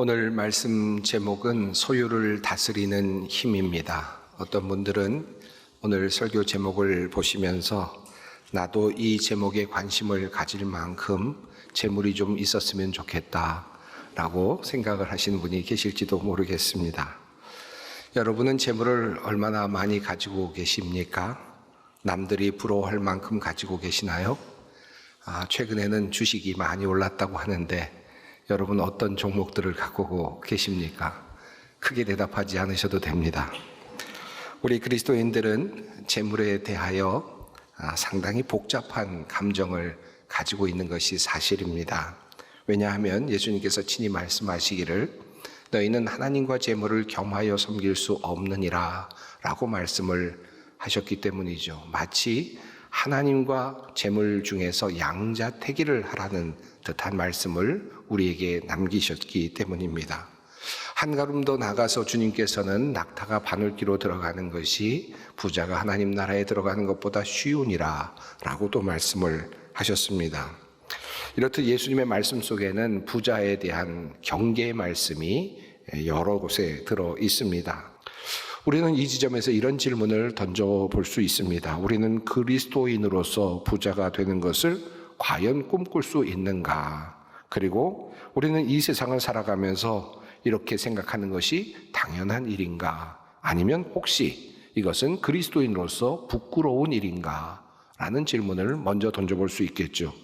오늘 말씀 제목은 소유를 다스리는 힘입니다. 어떤 분들은 오늘 설교 제목을 보시면서 나도 이 제목에 관심을 가질 만큼 재물이 좀 있었으면 좋겠다라고 생각을 하시는 분이 계실지도 모르겠습니다. 여러분은 재물을 얼마나 많이 가지고 계십니까? 남들이 부러워할 만큼 가지고 계시나요? 최근에는 주식이 많이 올랐다고 하는데 여러분 어떤 종목들을 갖고 계십니까? 크게 대답하지 않으셔도 됩니다. 우리 그리스도인들은 재물에 대하여 상당히 복잡한 감정을 가지고 있는 것이 사실입니다. 왜냐하면 예수님께서 친히 말씀하시기를 너희는 하나님과 재물을 겸하여 섬길 수 없느니라 라고 말씀을 하셨기 때문이죠. 마치 하나님과 재물 중에서 양자택일을 하라는 듯한 말씀을 우리에게 남기셨기 때문입니다. 한 걸음 더 나가서 주님께서는 낙타가 바늘기로 들어가는 것이 부자가 하나님 나라에 들어가는 것보다 쉬우니라 라고도 말씀을 하셨습니다. 이렇듯 예수님의 말씀 속에는 부자에 대한 경계의 말씀이 여러 곳에 들어 있습니다. 우리는 이 지점에서 이런 질문을 던져볼 수 있습니다. 우리는 그리스도인으로서 부자가 되는 것을 과연 꿈꿀 수 있는가? 그리고 우리는 이 세상을 살아가면서 이렇게 생각하는 것이 당연한 일인가? 아니면 혹시 이것은 그리스도인으로서 부끄러운 일인가? 라는 질문을 먼저 던져볼 수 있겠죠.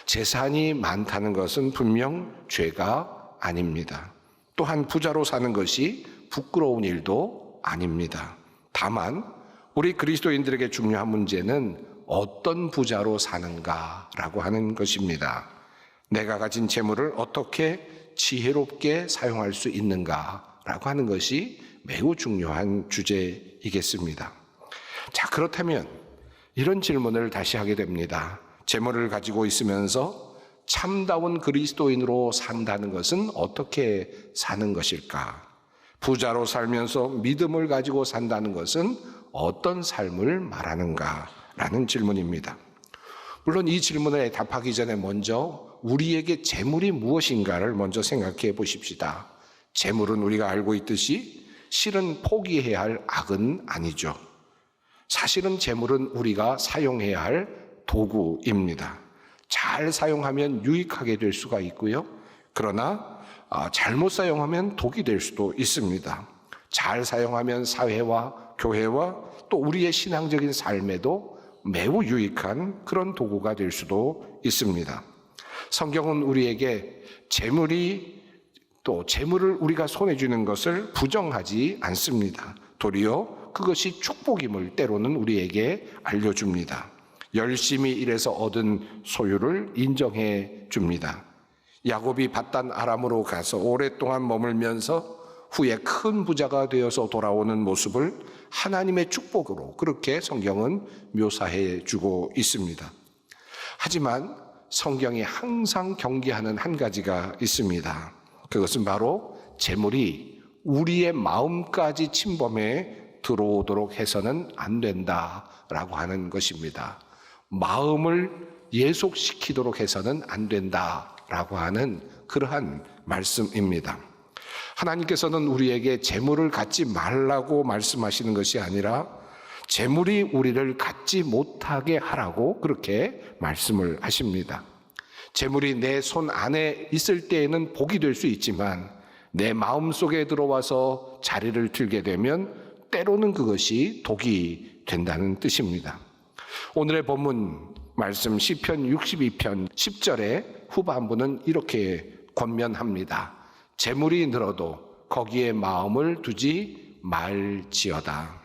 재산이 많다는 것은 분명 죄가 아닙니다. 또한 부자로 사는 것이 부끄러운 일도 아닙니다. 다만 우리 그리스도인들에게 중요한 문제는 어떤 부자로 사는가라고 하는 것입니다. 내가 가진 재물을 어떻게 지혜롭게 사용할 수 있는가라고 하는 것이 매우 중요한 주제이겠습니다. 자, 그렇다면 이런 질문을 다시 하게 됩니다. 재물을 가지고 있으면서 참다운 그리스도인으로 산다는 것은 어떻게 사는 것일까? 부자로 살면서 믿음을 가지고 산다는 것은 어떤 삶을 말하는가라는 질문입니다. 물론 이 질문에 답하기 전에 먼저 우리에게 재물이 무엇인가를 먼저 생각해 보십시다. 재물은 우리가 알고 있듯이 실은 포기해야 할 악은 아니죠. 사실은 재물은 우리가 사용해야 할 도구입니다. 잘 사용하면 유익하게 될 수가 있고요. 그러나 잘못 사용하면 독이 될 수도 있습니다. 잘 사용하면 사회와 교회와 또 우리의 신앙적인 삶에도 매우 유익한 그런 도구가 될 수도 있습니다. 성경은 우리에게 재물을 우리가 손에 쥐는 것을 부정하지 않습니다. 도리어 그것이 축복임을 때로는 우리에게 알려줍니다. 열심히 일해서 얻은 소유를 인정해 줍니다. 야곱이 밧단 아람으로 가서 오랫동안 머물면서 후에 큰 부자가 되어서 돌아오는 모습을 하나님의 축복으로 그렇게 성경은 묘사해 주고 있습니다. 하지만 성경이 항상 경계하는 한 가지가 있습니다. 그것은 바로 재물이 우리의 마음까지 침범해 들어오도록 해서는 안 된다라고 하는 것입니다. 마음을 예속시키도록 해서는 안 된다라고 하는 그러한 말씀입니다. 하나님께서는 우리에게 재물을 갖지 말라고 말씀하시는 것이 아니라 재물이 우리를 갖지 못하게 하라고 그렇게 말씀을 하십니다. 재물이 내 손 안에 있을 때에는 복이 될 수 있지만 내 마음속에 들어와서 자리를 틀게 되면 때로는 그것이 독이 된다는 뜻입니다. 오늘의 본문 말씀 시편 62편 10절의 후반부는 이렇게 권면합니다. 재물이 늘어도 거기에 마음을 두지 말지어다.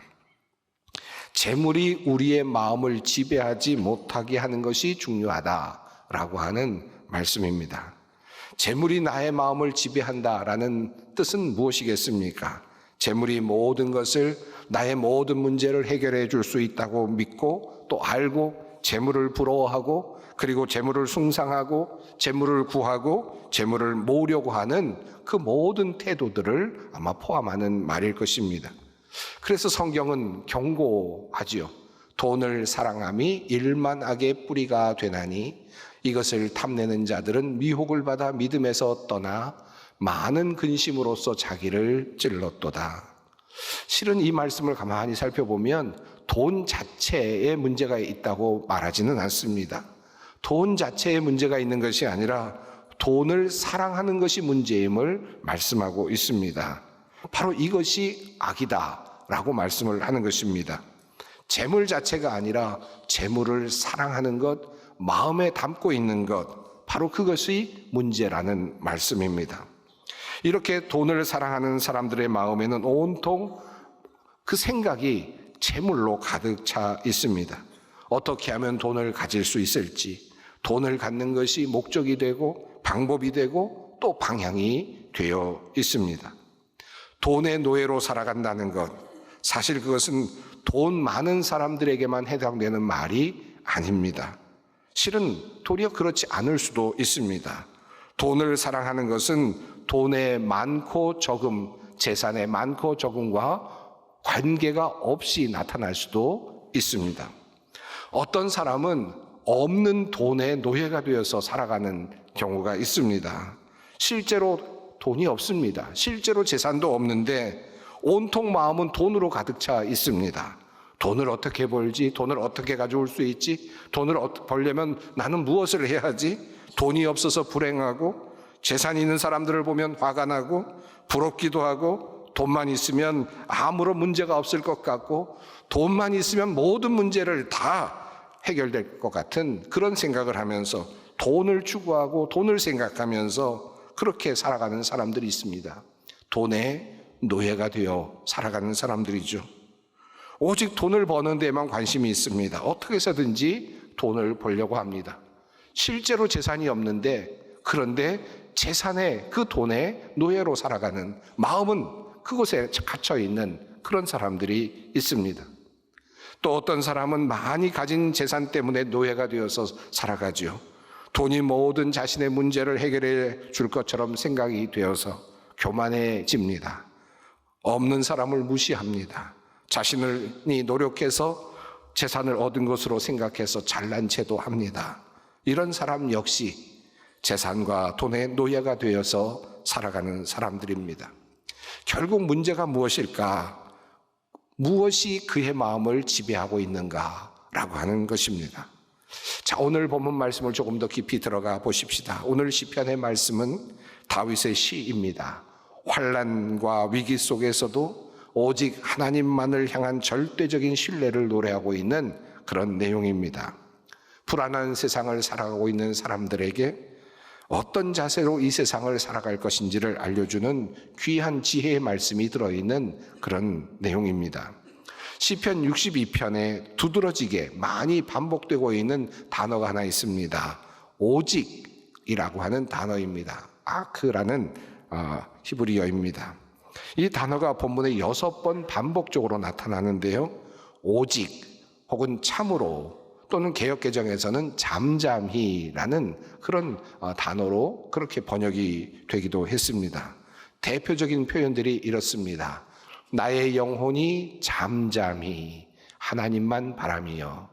재물이 우리의 마음을 지배하지 못하게 하는 것이 중요하다라고 하는 말씀입니다. 재물이 나의 마음을 지배한다라는 뜻은 무엇이겠습니까? 재물이 모든 것을 나의 모든 문제를 해결해 줄 수 있다고 믿고 또 알고 재물을 부러워하고 그리고 재물을 숭상하고 재물을 구하고 재물을 모으려고 하는 그 모든 태도들을 아마 포함하는 말일 것입니다. 그래서 성경은 경고하지요. 돈을 사랑함이 일만악의 뿌리가 되나니 이것을 탐내는 자들은 미혹을 받아 믿음에서 떠나 많은 근심으로써 자기를 찔렀도다. 실은 이 말씀을 가만히 살펴보면 돈 자체에 문제가 있다고 말하지는 않습니다. 돈 자체에 문제가 있는 것이 아니라 돈을 사랑하는 것이 문제임을 말씀하고 있습니다. 바로 이것이 악이다라고 말씀을 하는 것입니다. 재물 자체가 아니라 재물을 사랑하는 것, 마음에 담고 있는 것, 바로 그것이 문제라는 말씀입니다. 이렇게 돈을 사랑하는 사람들의 마음에는 온통 그 생각이 재물로 가득 차 있습니다. 어떻게 하면 돈을 가질 수 있을지, 돈을 갖는 것이 목적이 되고 방법이 되고 또 방향이 되어 있습니다. 돈의 노예로 살아간다는 것, 사실 그것은 돈 많은 사람들에게만 해당되는 말이 아닙니다. 실은 도리어 그렇지 않을 수도 있습니다. 돈을 사랑하는 것은 돈의 많고 적음, 재산의 많고 적음과 관계가 없이 나타날 수도 있습니다. 어떤 사람은 없는 돈의 노예가 되어서 살아가는 경우가 있습니다. 실제로 돈이 없습니다. 실제로 재산도 없는데 온통 마음은 돈으로 가득 차 있습니다. 돈을 어떻게 벌지? 돈을 어떻게 가져올 수 있지? 돈을 벌려면 나는 무엇을 해야 하지? 돈이 없어서 불행하고, 재산 있는 사람들을 보면 화가 나고 부럽기도 하고, 돈만 있으면 아무런 문제가 없을 것 같고, 돈만 있으면 모든 문제를 다 해결될 것 같은 그런 생각을 하면서 돈을 추구하고 돈을 생각하면서 그렇게 살아가는 사람들이 있습니다. 돈의 노예가 되어 살아가는 사람들이죠. 오직 돈을 버는 데만 관심이 있습니다. 어떻게 해서든지 돈을 벌려고 합니다. 실제로 재산이 없는데, 그런데 재산에 그 돈의 노예로 살아가는, 마음은 그곳에 갇혀 있는 그런 사람들이 있습니다. 또 어떤 사람은 많이 가진 재산 때문에 노예가 되어서 살아가죠. 돈이 모든 자신의 문제를 해결해 줄 것처럼 생각이 되어서 교만해집니다. 없는 사람을 무시합니다. 자신이 노력해서 재산을 얻은 것으로 생각해서 잘난 체도 합니다. 이런 사람 역시 재산과 돈의 노예가 되어서 살아가는 사람들입니다. 결국 문제가 무엇일까? 무엇이 그의 마음을 지배하고 있는가라고 하는 것입니다. 자, 오늘 본문 말씀을 조금 더 깊이 들어가 보십시다. 오늘 시편의 말씀은 다윗의 시입니다. 환난과 위기 속에서도 오직 하나님만을 향한 절대적인 신뢰를 노래하고 있는 그런 내용입니다. 불안한 세상을 살아가고 있는 사람들에게 어떤 자세로 이 세상을 살아갈 것인지를 알려주는 귀한 지혜의 말씀이 들어있는 그런 내용입니다. 시편 62편에 두드러지게 많이 반복되고 있는 단어가 하나 있습니다. 오직이라고 하는 단어입니다. 아크라는 히브리어입니다. 이 단어가 본문에 6번 반복적으로 나타나는데요. 오직 혹은 참으로, 또는 개역개정에서는 잠잠히라는 그런 단어로 그렇게 번역이 되기도 했습니다. 대표적인 표현들이 이렇습니다. 나의 영혼이 잠잠히 하나님만 바라며,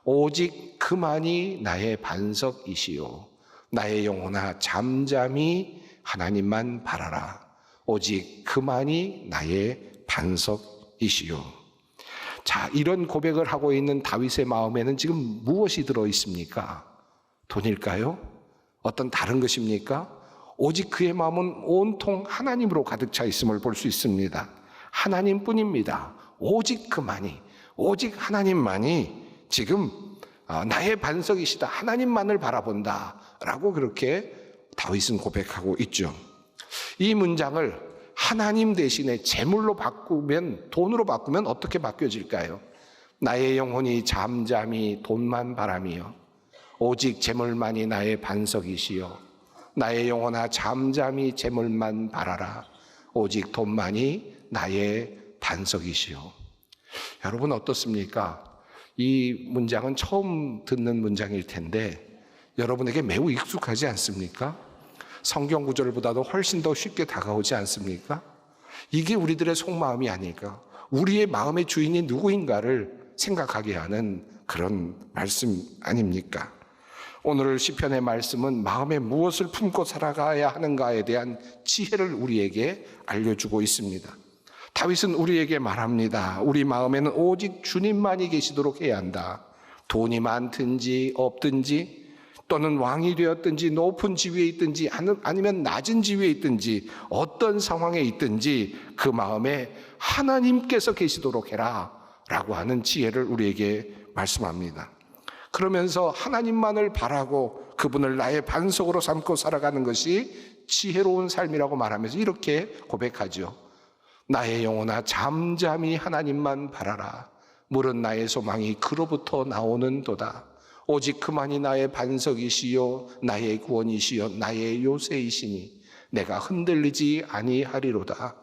오직 그만이 나의 반석이시요. 나의 영혼아 잠잠히 하나님만 바라라. 오직 그만이 나의 반석이시요. 자, 이런 고백을 하고 있는 다윗의 마음에는 지금 무엇이 들어 있습니까? 돈일까요? 어떤 다른 것입니까? 오직 그의 마음은 온통 하나님으로 가득 차 있음을 볼 수 있습니다. 하나님뿐입니다. 오직 그만이, 오직 하나님만이 지금 나의 반석이시다. 하나님만을 바라본다 라고 그렇게 다윗은 고백하고 있죠. 이 문장을 하나님 대신에 재물로 바꾸면, 돈으로 바꾸면 어떻게 바뀌어질까요? 나의 영혼이 잠잠히 돈만 바라며, 오직 재물만이 나의 반석이시여. 나의 영혼아 잠잠히 재물만 바라라. 오직 돈만이 나의 반석이시여. 여러분 어떻습니까? 이 문장은 처음 듣는 문장일 텐데 여러분에게 매우 익숙하지 않습니까? 성경 구절보다도 훨씬 더 쉽게 다가오지 않습니까? 이게 우리들의 속마음이 아닐까? 우리의 마음의 주인이 누구인가를 생각하게 하는 그런 말씀 아닙니까? 오늘 시편의 말씀은 마음에 무엇을 품고 살아가야 하는가에 대한 지혜를 우리에게 알려주고 있습니다. 다윗은 우리에게 말합니다. 우리 마음에는 오직 주님만이 계시도록 해야 한다. 돈이 많든지 없든지, 또는 왕이 되었든지 높은 지위에 있든지 아니면 낮은 지위에 있든지 어떤 상황에 있든지 그 마음에 하나님께서 계시도록 해라 라고 하는 지혜를 우리에게 말씀합니다. 그러면서 하나님만을 바라고 그분을 나의 반석으로 삼고 살아가는 것이 지혜로운 삶이라고 말하면서 이렇게 고백하죠. 나의 영혼아 잠잠히 하나님만 바라라. 물은 나의 소망이 그로부터 나오는도다. 오직 그만이 나의 반석이시요 나의 구원이시요 나의 요새이시니 내가 흔들리지 아니하리로다.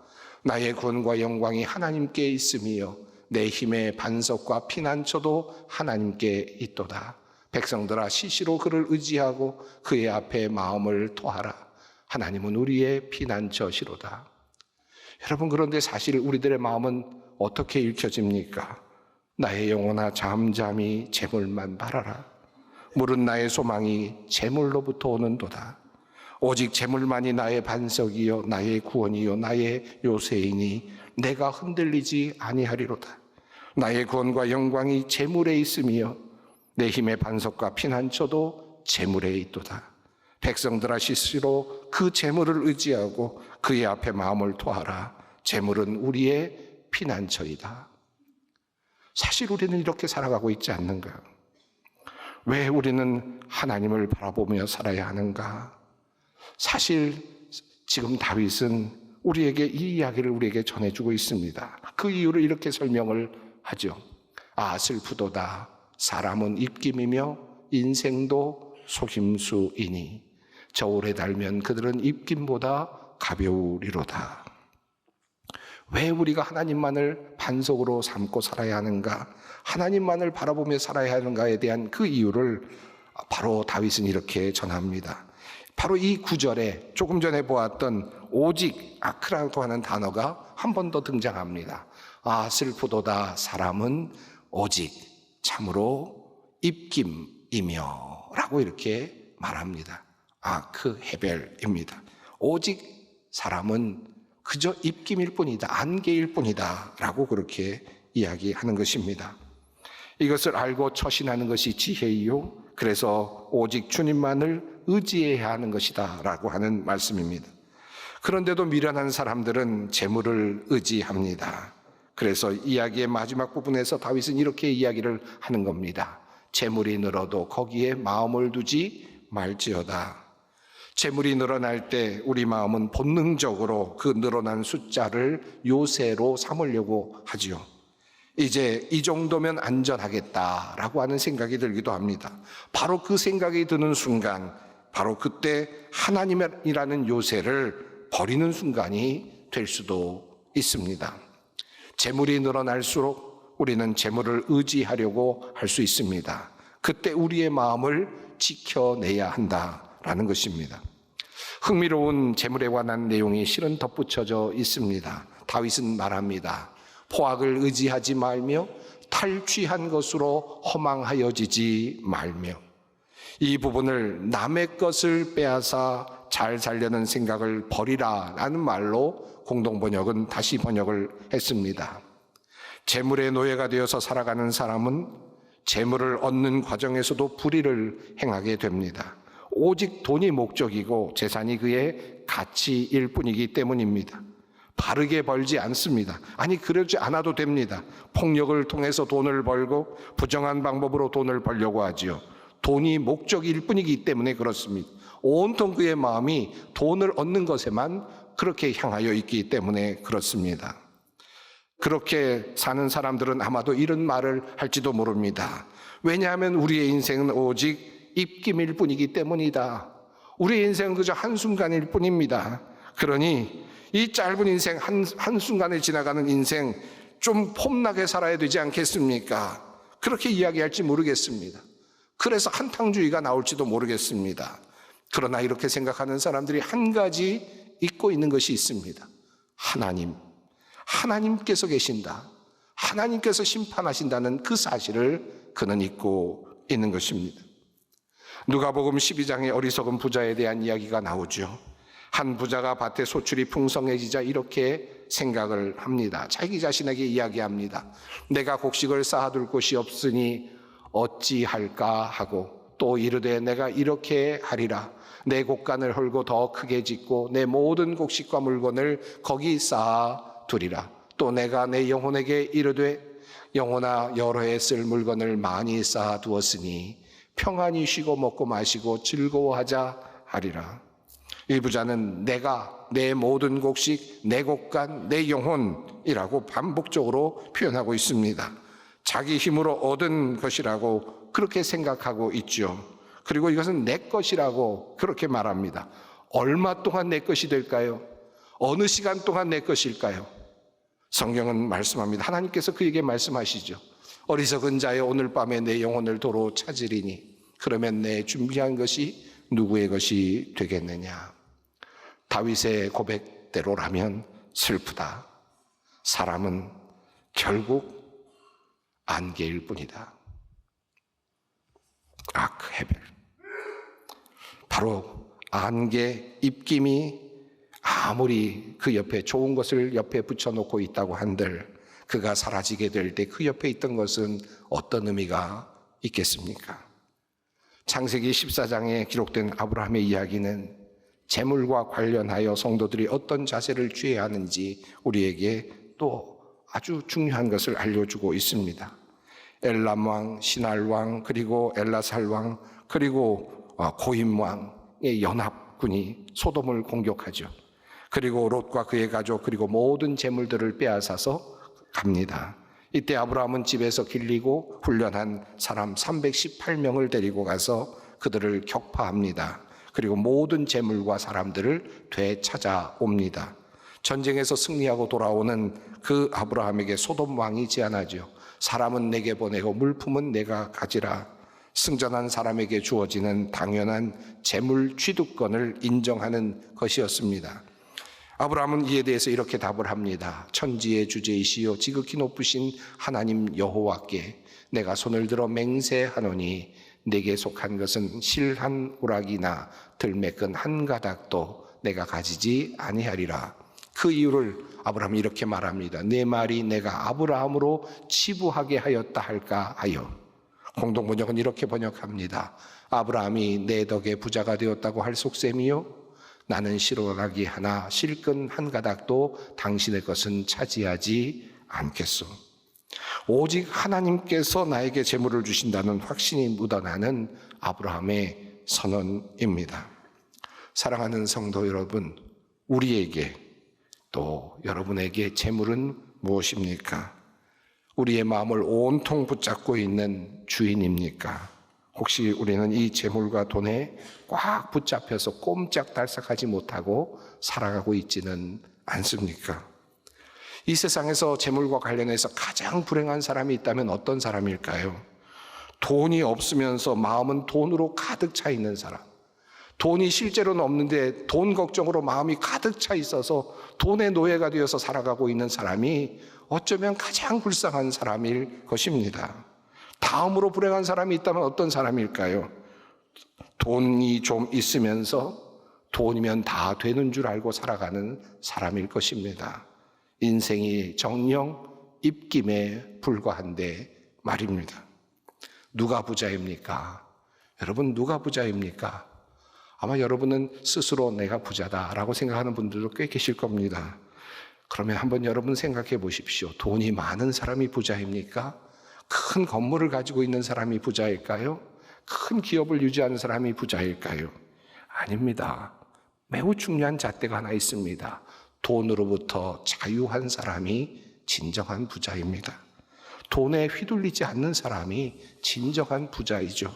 나의 구원과 영광이 하나님께 있음이요 내 힘의 반석과 피난처도 하나님께 있도다. 백성들아 시시로 그를 의지하고 그의 앞에 마음을 토하라. 하나님은 우리의 피난처시로다. 여러분, 그런데 사실 우리들의 마음은 어떻게 읽혀집니까? 나의 영혼아 잠잠히 재물만 바라라. 물은 나의 소망이 재물로부터 오는도다. 오직 재물만이 나의 반석이요 나의 구원이요 나의 요새이니 내가 흔들리지 아니하리로다. 나의 구원과 영광이 재물에 있음이요 내 힘의 반석과 피난처도 재물에 있도다. 백성들아 시시로 그 재물을 의지하고 그의 앞에 마음을 토하라. 재물은 우리의 피난처이다. 사실 우리는 이렇게 살아가고 있지 않는가? 왜 우리는 하나님을 바라보며 살아야 하는가? 사실 지금 다윗은 우리에게 이 이야기를 우리에게 전해주고 있습니다. 그 이유를 이렇게 설명을 하죠. 아, 슬프도다. 사람은 입김이며 인생도 속임수이니 저울에 달면 그들은 입김보다 가벼우리로다. 왜 우리가 하나님만을 반석으로 삼고 살아야 하는가? 하나님만을 바라보며 살아야 하는가에 대한 그 이유를 바로 다윗은 이렇게 전합니다. 바로 이 구절에 조금 전에 보았던 오직 아크라고 하는 단어가 한 번 더 등장합니다. 아, 슬프도다. 사람은 오직 참으로 입김이며 라고 이렇게 말합니다. 아크 헤벨입니다. 오직 사람은 그저 입김일 뿐이다, 안개일 뿐이다 라고 그렇게 이야기하는 것입니다. 이것을 알고 처신하는 것이 지혜이요 그래서 오직 주님만을 의지해야 하는 것이다 라고 하는 말씀입니다. 그런데도 미련한 사람들은 재물을 의지합니다. 그래서 이야기의 마지막 부분에서 다윗은 이렇게 이야기를 하는 겁니다. 재물이 늘어도 거기에 마음을 두지 말지어다. 재물이 늘어날 때 우리 마음은 본능적으로 그 늘어난 숫자를 요새로 삼으려고 하죠. 이제 이 정도면 안전하겠다라고 하는 생각이 들기도 합니다. 바로 그 생각이 드는 순간, 바로 그때 하나님이라는 요새를 버리는 순간이 될 수도 있습니다. 재물이 늘어날수록 우리는 재물을 의지하려고 할 수 있습니다. 그때 우리의 마음을 지켜내야 한다라는 것입니다. 흥미로운 재물에 관한 내용이 실은 덧붙여져 있습니다. 다윗은 말합니다. 포악을 의지하지 말며 탈취한 것으로 허망하여지지 말며. 이 부분을 남의 것을 빼앗아 잘 살려는 생각을 버리라 라는 말로 공동번역은 다시 번역을 했습니다. 재물의 노예가 되어서 살아가는 사람은 재물을 얻는 과정에서도 불의를 행하게 됩니다. 오직 돈이 목적이고 재산이 그의 가치일 뿐이기 때문입니다. 바르게 벌지 않습니다. 아니, 그러지 않아도 됩니다. 폭력을 통해서 돈을 벌고 부정한 방법으로 돈을 벌려고 하지요. 돈이 목적일 뿐이기 때문에 그렇습니다. 온통 그의 마음이 돈을 얻는 것에만 그렇게 향하여 있기 때문에 그렇습니다. 그렇게 사는 사람들은 아마도 이런 말을 할지도 모릅니다. 왜냐하면 우리의 인생은 오직 입김일 뿐이기 때문이다. 우리의 인생은 그저 한순간일 뿐입니다. 그러니 이 짧은 인생, 한순간에 지나가는 인생 좀 폼나게 살아야 되지 않겠습니까? 그렇게 이야기할지 모르겠습니다. 그래서 한탕주의가 나올지도 모르겠습니다. 그러나 이렇게 생각하는 사람들이 한 가지 잊고 있는 것이 있습니다. 하나님께서 계신다. 하나님께서 심판하신다는 그 사실을 그는 잊고 있는 것입니다. 누가복음 12장의 어리석은 부자에 대한 이야기가 나오죠. 한 부자가 밭에 소출이 풍성해지자 이렇게 생각을 합니다. 자기 자신에게 이야기합니다. 내가 곡식을 쌓아둘 곳이 없으니 어찌할까 하고, 또 이르되 내가 이렇게 하리라. 내 곡간을 헐고 더 크게 짓고 내 모든 곡식과 물건을 거기 쌓아두리라. 또 내가 내 영혼에게 이르되 영혼아, 여러 해 쓸 물건을 많이 쌓아두었으니 평안히 쉬고 먹고 마시고 즐거워하자 하리라. 이 부자는 내가 내 모든 곡식, 내 곡간, 내 영혼이라고 반복적으로 표현하고 있습니다. 자기 힘으로 얻은 것이라고 그렇게 생각하고 있죠. 그리고 이것은 내 것이라고 그렇게 말합니다. 얼마 동안 내 것이 될까요? 어느 시간 동안 내 것일까요? 성경은 말씀합니다. 하나님께서 그에게 말씀하시죠. 어리석은 자여, 오늘 밤에 내 영혼을 도로 찾으리니 그러면 내 준비한 것이 누구의 것이 되겠느냐. 다윗의 고백대로라면 슬프다. 사람은 결국 안개일 뿐이다. 헤벨. 바로 안개, 입김이 아무리 그 옆에 좋은 것을 옆에 붙여놓고 있다고 한들 그가 사라지게 될 때 그 옆에 있던 것은 어떤 의미가 있겠습니까? 창세기 14장에 기록된 아브라함의 이야기는 재물과 관련하여 성도들이 어떤 자세를 취해야 하는지 우리에게 또 아주 중요한 것을 알려주고 있습니다. 엘람왕, 시날왕, 그리고 엘라살왕, 그리고 고임왕의 연합군이 소돔을 공격하죠. 그리고 롯과 그의 가족, 그리고 모든 재물들을 빼앗아서 갑니다. 이때 아브라함은 집에서 길리고 훈련한 사람 318명을 데리고 가서 그들을 격파합니다. 그리고 모든 재물과 사람들을 되찾아옵니다. 전쟁에서 승리하고 돌아오는 그 아브라함에게 소돔 왕이 제안하죠. 사람은 내게 보내고 물품은 내가 가지라. 승전한 사람에게 주어지는 당연한 재물 취득권을 인정하는 것이었습니다. 아브라함은 이에 대해서 이렇게 답을 합니다. 천지의 주제이시요 지극히 높으신 하나님 여호와께 내가 손을 들어 맹세하노니 내게 속한 것은 실 한 우락이나 들매끈 한 가닥도 내가 가지지 아니하리라. 그 이유를 아브라함이 이렇게 말합니다. 내 말이 내가 아브라함으로 치부하게 하였다 할까 하여. 공동번역은 이렇게 번역합니다. 아브라함이 내 덕에 부자가 되었다고 할 속셈이요 나는 실오라기 하나 실끈 한 가닥도 당신의 것은 차지하지 않겠소. 오직 하나님께서 나에게 재물을 주신다는 확신이 묻어나는 아브라함의 선언입니다. 사랑하는 성도 여러분, 우리에게 또 여러분에게 재물은 무엇입니까? 우리의 마음을 온통 붙잡고 있는 주인입니까? 혹시 우리는 이 재물과 돈에 꽉 붙잡혀서 꼼짝달싹하지 못하고 살아가고 있지는 않습니까? 이 세상에서 재물과 관련해서 가장 불행한 사람이 있다면 어떤 사람일까요? 돈이 없으면서 마음은 돈으로 가득 차 있는 사람. 돈이 실제로는 없는데 돈 걱정으로 마음이 가득 차 있어서 돈의 노예가 되어서 살아가고 있는 사람이 어쩌면 가장 불쌍한 사람일 것입니다. 다음으로 불행한 사람이 있다면 어떤 사람일까요? 돈이 좀 있으면서 돈이면 다 되는 줄 알고 살아가는 사람일 것입니다. 인생이 정녕 입김에 불과한데 말입니다. 누가 부자입니까? 여러분, 누가 부자입니까? 아마 여러분은 스스로 내가 부자다라고 생각하는 분들도 꽤 계실 겁니다. 그러면 한번 여러분 생각해 보십시오. 돈이 많은 사람이 부자입니까? 큰 건물을 가지고 있는 사람이 부자일까요? 큰 기업을 유지하는 사람이 부자일까요? 아닙니다. 매우 중요한 잣대가 하나 있습니다. 돈으로부터 자유한 사람이 진정한 부자입니다. 돈에 휘둘리지 않는 사람이 진정한 부자이죠.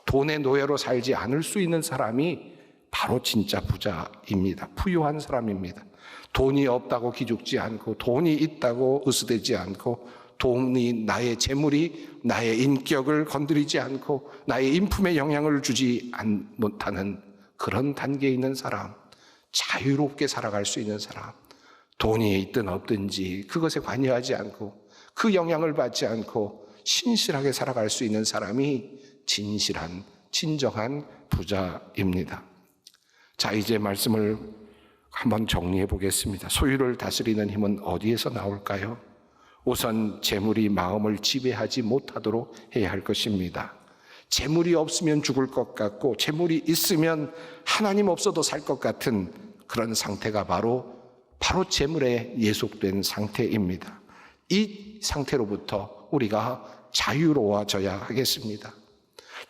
돈의 노예로 살지 않을 수 있는 사람이 바로 진짜 부자입니다. 부유한 사람입니다. 돈이 없다고 기죽지 않고, 돈이 있다고 으스대지 않고, 돈이 나의 재물이 나의 인격을 건드리지 않고 나의 인품에 영향을 주지 못하는 그런 단계에 있는 사람, 자유롭게 살아갈 수 있는 사람, 돈이 있든 없든지 그것에 관여하지 않고 그 영향을 받지 않고 신실하게 살아갈 수 있는 사람이 진실한 진정한 부자입니다. 자, 이제 말씀을 한번 정리해 보겠습니다. 소유를 다스리는 힘은 어디에서 나올까요? 우선 재물이 마음을 지배하지 못하도록 해야 할 것입니다. 재물이 없으면 죽을 것 같고 재물이 있으면 하나님 없어도 살 것 같은 그런 상태가 바로 재물에 예속된 상태입니다. 이 상태로부터 우리가 자유로워져야 하겠습니다.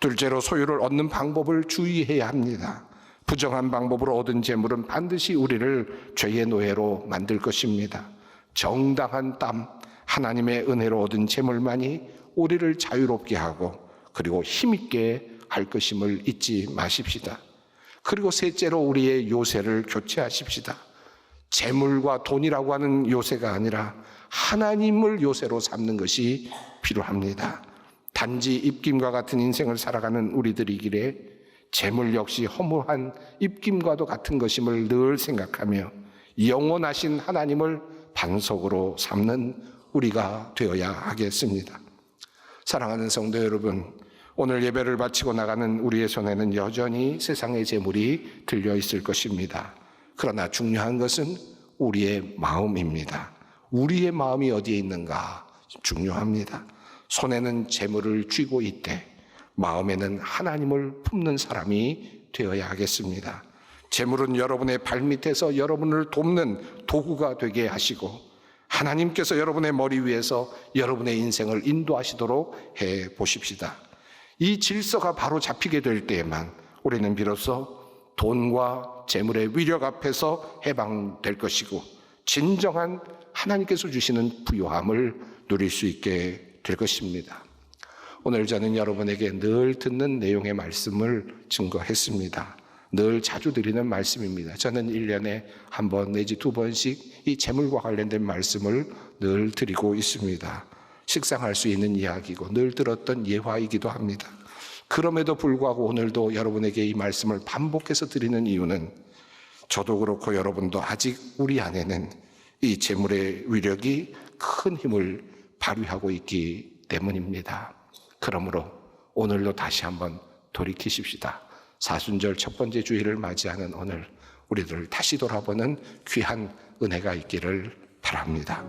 둘째로 소유를 얻는 방법을 주의해야 합니다. 부정한 방법으로 얻은 재물은 반드시 우리를 죄의 노예로 만들 것입니다. 정당한 땀, 하나님의 은혜로 얻은 재물만이 우리를 자유롭게 하고 그리고 힘있게 할 것임을 잊지 마십시다. 그리고 셋째로 우리의 요새를 교체하십시다. 재물과 돈이라고 하는 요새가 아니라 하나님을 요새로 삼는 것이 필요합니다. 단지 입김과 같은 인생을 살아가는 우리들이기에 재물 역시 허무한 입김과도 같은 것임을 늘 생각하며 영원하신 하나님을 반석으로 삼는 우리가 되어야 하겠습니다. 사랑하는 성도 여러분, 오늘 예배를 바치고 나가는 우리의 손에는 여전히 세상의 재물이 들려 있을 것입니다. 그러나 중요한 것은 우리의 마음입니다. 우리의 마음이 어디에 있는가 중요합니다. 손에는 재물을 쥐고 있되 마음에는 하나님을 품는 사람이 되어야 하겠습니다. 재물은 여러분의 발밑에서 여러분을 돕는 도구가 되게 하시고 하나님께서 여러분의 머리 위에서 여러분의 인생을 인도하시도록 해 보십시다. 이 질서가 바로 잡히게 될 때에만 우리는 비로소 돈과 재물의 위력 앞에서 해방될 것이고 진정한 하나님께서 주시는 부요함을 누릴 수 있게 될 것입니다. 오늘 저는 여러분에게 늘 듣는 내용의 말씀을 증거했습니다. 늘 자주 드리는 말씀입니다. 저는 1년에 한 번 내지 2번씩 이 재물과 관련된 말씀을 늘 드리고 있습니다. 식상할 수 있는 이야기고 늘 들었던 예화이기도 합니다. 그럼에도 불구하고 오늘도 여러분에게 이 말씀을 반복해서 드리는 이유는 저도 그렇고 여러분도 아직 우리 안에는 이 재물의 위력이 큰 힘을 발휘하고 있기 때문입니다. 그러므로 오늘도 다시 한번 돌이키십시다. 사순절 첫 번째 주일을 맞이하는 오늘 우리들을 다시 돌아보는 귀한 은혜가 있기를 바랍니다.